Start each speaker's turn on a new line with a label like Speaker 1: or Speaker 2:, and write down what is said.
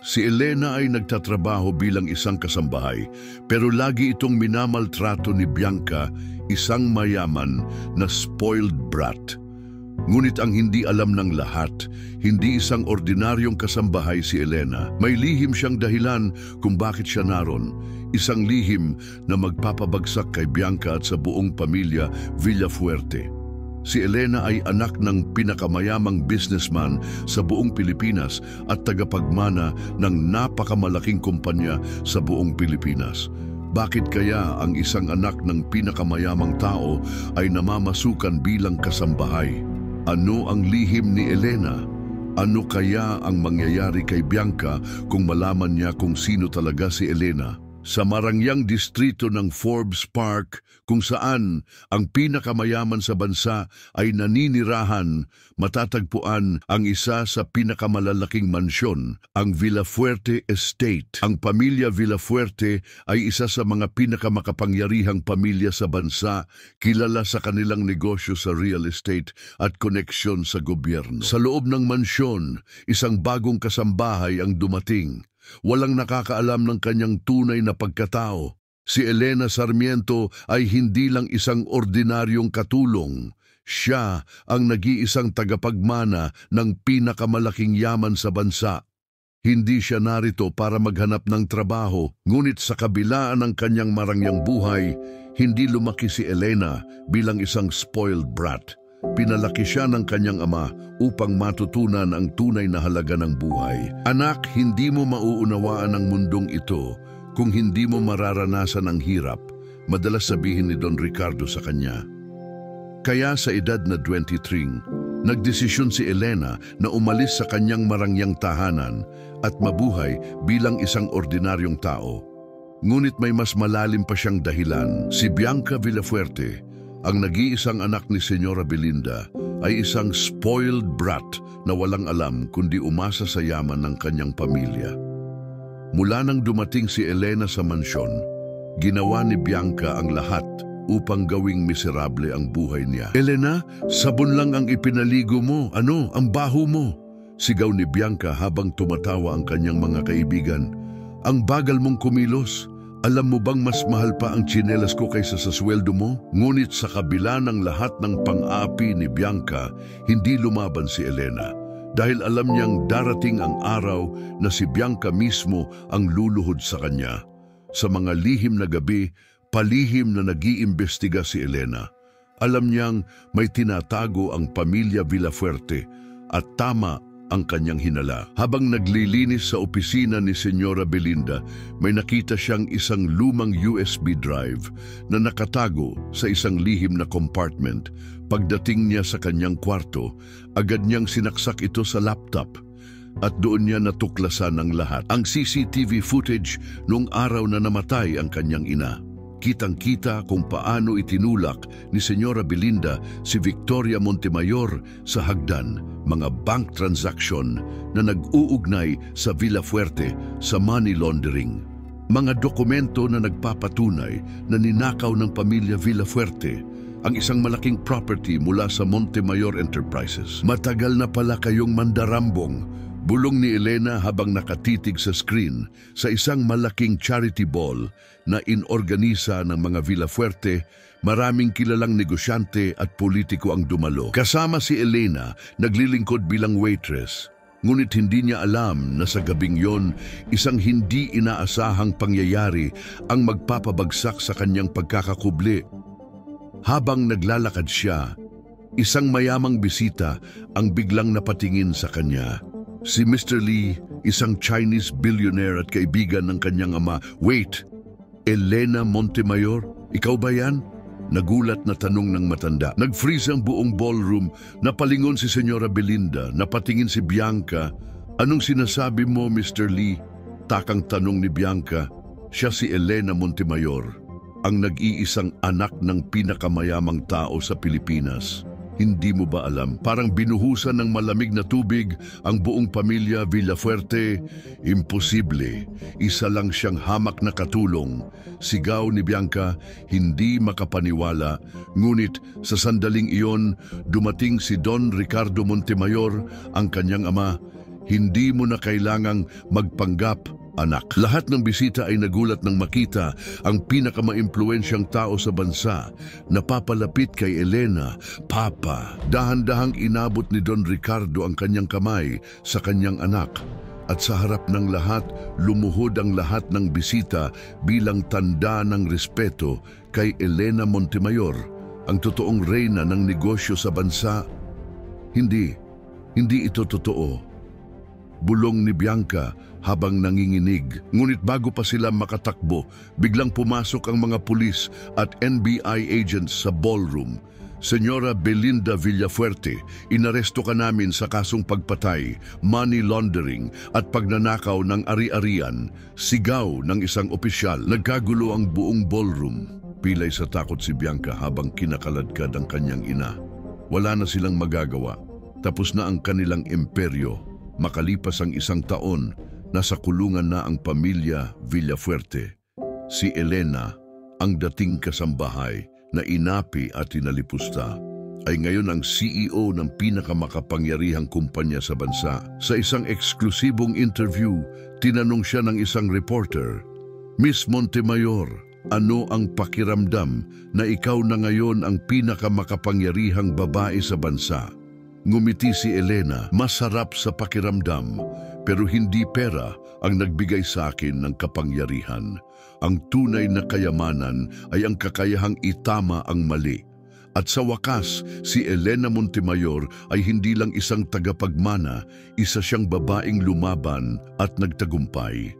Speaker 1: Si Elena ay nagtatrabaho bilang isang kasambahay, pero lagi itong minamaltrato ni Bianca, isang mayaman na spoiled brat. Ngunit ang hindi alam ng lahat, hindi isang ordinaryong kasambahay si Elena. May lihim siyang dahilan kung bakit siya naroon. Isang lihim na magpapabagsak kay Bianca at sa buong pamilya Villafuerte. Si Elena ay anak ng pinakamayamang businessman sa buong Pilipinas at tagapagmana ng napakamalaking kumpanya sa buong Pilipinas. Bakit kaya ang isang anak ng pinakamayamang tao ay namamasukan bilang kasambahay? Ano ang lihim ni Elena? Ano kaya ang mangyayari kay Bianca kung malaman niya kung sino talaga si Elena? Sa marangyang distrito ng Forbes Park, kung saan ang pinakamayaman sa bansa ay naninirahan, matatagpuan ang isa sa pinakamalalaking mansyon, ang Villafuerte Estate. Ang pamilya Villafuerte ay isa sa mga pinakamakapangyarihang pamilya sa bansa, kilala sa kanilang negosyo sa real estate at koneksyon sa gobyerno. Sa loob ng mansyon, isang bagong kasambahay ang dumating. Walang nakakaalam ng kanyang tunay na pagkatao. Si Elena Sarmiento ay hindi lang isang ordinaryong katulong. Siya ang nag-iisang tagapagmana ng pinakamalaking yaman sa bansa. Hindi siya narito para maghanap ng trabaho, ngunit sa kabilaan ng kanyang marangyang buhay, hindi lumaki si Elena bilang isang spoiled brat. Pinalaki siya ng kanyang ama upang matutunan ang tunay na halaga ng buhay. Anak, hindi mo mauunawaan ang mundong ito kung hindi mo mararanasan ang hirap, madalas sabihin ni Don Ricardo sa kanya. Kaya sa edad na 23, nagdesisyon si Elena na umalis sa kanyang marangyang tahanan at mabuhay bilang isang ordinaryong tao. Ngunit may mas malalim pa siyang dahilan. Si Bianca Villafuerte, ang nag-iisang anak ni Señora Belinda, ay isang spoiled brat na walang alam kundi umasa sa yaman ng kanyang pamilya. Mula nang dumating si Elena sa mansyon, ginawa ni Bianca ang lahat upang gawing miserable ang buhay niya. Elena, sabon lang ang ipinaligo mo. Ano, ang baho mo? Sigaw ni Bianca habang tumatawa ang kanyang mga kaibigan. Ang bagal mong kumilos. Alam mo bang mas mahal pa ang tsinelas ko kaysa sa sweldo mo? Ngunit sa kabila ng lahat ng pang-aapi ni Bianca, hindi lumaban si Elena. Dahil alam niyang darating ang araw na si Bianca mismo ang luluhod sa kanya. Sa mga lihim na gabi, palihim na nag-iimbestiga si Elena. Alam niyang may tinatago ang pamilya Villafuerte at tama ang kanyang hinala. Habang naglilinis sa opisina ni Señora Belinda, may nakita siyang isang lumang USB drive na nakatago sa isang lihim na compartment. Pagdating niya sa kanyang kwarto, agad niyang sinaksak ito sa laptop at doon niya natuklasan ang lahat. Ang CCTV footage noong araw na namatay ang kanyang ina. Kitang-kita kung paano itinulak ni Señora Belinda si Victoria Montemayor sa hagdan, mga bank transaction na nag-uugnay sa Villafuerte sa money laundering. Mga dokumento na nagpapatunay na ninakaw ng pamilya Villafuerte ang isang malaking property mula sa Montemayor Enterprises. Matagal na pala kayong mandarambong, bulong ni Elena habang nakatitig sa screen sa isang malaking charity ball na inorganisa ng mga Villafuerte. Maraming kilalang negosyante at politiko ang dumalo. Kasama si Elena, naglilingkod bilang waitress. Ngunit hindi niya alam na sa gabing yon, isang hindi inaasahang pangyayari ang magpapabagsak sa kanyang pagkakakubli. Habang naglalakad siya, isang mayamang bisita ang biglang napatingin sa kanya. Si Mr. Lee, isang Chinese billionaire at kaibigan ng kanyang ama. Wait, Elena Montemayor, ikaw ba yan? Nagulat na tanong ng matanda. Nag-freeze ang buong ballroom. Napalingon si Señora Belinda. Napatingin si Bianca. Anong sinasabi mo, Mr. Lee? Takang tanong ni Bianca. Siya si Elena Montemayor, ang nag-iisang anak ng pinakamayamang tao sa Pilipinas. Hindi mo ba alam? Parang binuhusan ng malamig na tubig ang buong pamilya Villafuerte. Imposible. Isa lang siyang hamak na katulong. Sigaw ni Bianca, hindi makapaniwala. Ngunit sa sandaling iyon, dumating si Don Ricardo Montemayor, ang kanyang ama. Hindi mo na kailangang magpanggap, anak. Lahat ng bisita ay nagulat nang makita ang pinakamaimpluwensyang tao sa bansa na papalapit kay Elena. Papa, dahan-dahang inabot ni Don Ricardo ang kanyang kamay sa kanyang anak. At sa harap ng lahat, lumuhod ang lahat ng bisita bilang tanda ng respeto kay Elena Montemayor, ang totoong reyna ng negosyo sa bansa. Hindi ito totoo. Bulong ni Bianca habang nanginginig. Ngunit bago pa sila makatakbo, biglang pumasok ang mga pulis at NBI agents sa ballroom. Senyora Belinda Villafuerte, inaresto ka namin sa kasong pagpatay, money laundering at pagnanakaw ng ari-arian. Sigaw ng isang opisyal. Nagkagulo ang buong ballroom. Pilay sa takot si Bianca habang kinakaladkad ang kanyang ina. Wala na silang magagawa. Tapos na ang kanilang imperyo. Makalipas ang 1 taon, nasa kulungan na ang pamilya Villafuerte. Si Elena, ang dating kasambahay na inapi at inalipusta, ay ngayon ang CEO ng pinakamakapangyarihang kumpanya sa bansa. Sa isang eksklusibong interview, tinanong siya ng isang reporter, "Miss Montemayor, ano ang pakiramdam na ikaw na ngayon ang pinakamakapangyarihang babae sa bansa?" Ngumiti si Elena, "Masarap sa pakiramdam, pero hindi pera ang nagbigay sa akin ng kapangyarihan. Ang tunay na kayamanan ay ang kakayahang itama ang mali." At sa wakas, si Elena Montemayor ay hindi lang isang tagapagmana, isa siyang babaeng lumaban at nagtagumpay.